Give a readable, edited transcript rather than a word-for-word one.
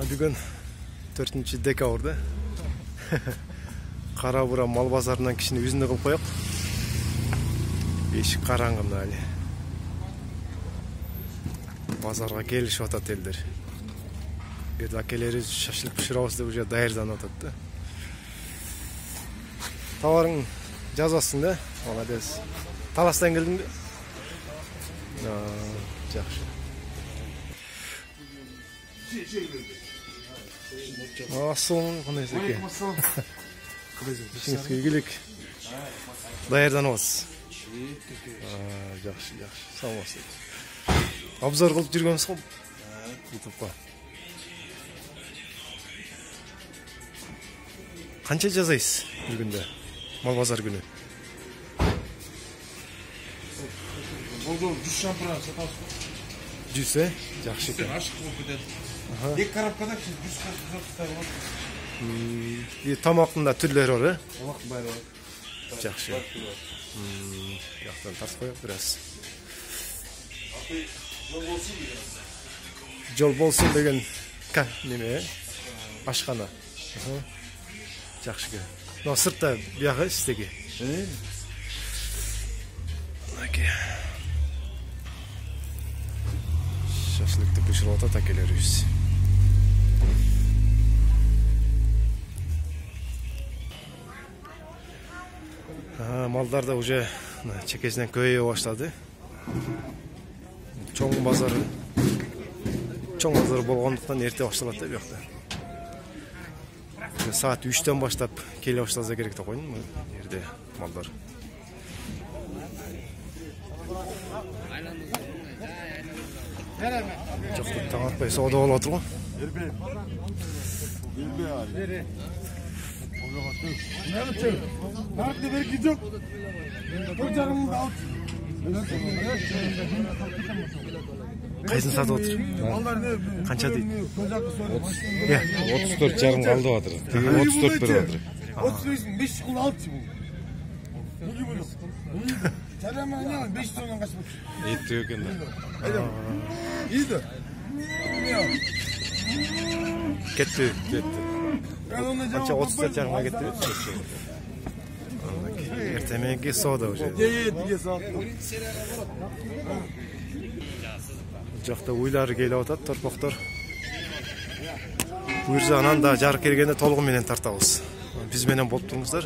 Бүгін 4 декабрда Кара Бура мал базарынан кишини үзүндө кылып коёк. Эшик караңгы мына эле. Базарга келишип атат элдер. Бир акелери шашлык пиширабыз деп уже даярданып атат да. Товарың жазасың да, молодец. Таластан келдиңби? Жакшы. Ассалам, кандай эсеке? İşiniz ilgilik. Daярданабыз. Жакшы, жакшы. Сау болсун. Обзор кылып жүргөнсүз го? YouTube'га. Канча жазайсыз бир күндө? Мал базар күнү. Болду 100 шампур сатасыз. 100, жакшы экен. Ашык болуп кетет. Эки коробкада 100 сатасыздар болот. Тамактын да түрлөрү бар, Тамак баары бар. Жакшы. Жактан тартып коёк бир аз. Жол болсун деген неме? Ашкана. Жакшы экен. Но сыртта бияга иштеги. Шашлыкты пиширип атат акелерибиз. Малдар да уже чекесинен көбөйө баштады. Чоң базар болгондуктан эрте башталат да бuyakta. Saat 3'ten баштап келе баштаса керек да койдум бу жерде малдар. Жакты таң атпай соода болуп атыр го. Кайсын сатып отыр? Канча дейт? 34 жарым калды атыр. Тиги 34 берип атыр. 35 5 кул алчы бул. Буги бул. Жарамана 5 сомдон качып. Эти экен да. Ийди. Кетти. Канча 34 жарымга кетти. Эртемеги соода уже. Жакта уйлары келип атат, торпоктор. Буюрса анан да жарык келгенде толугу менен тартабыз. Биз менен болуп туруңуздар.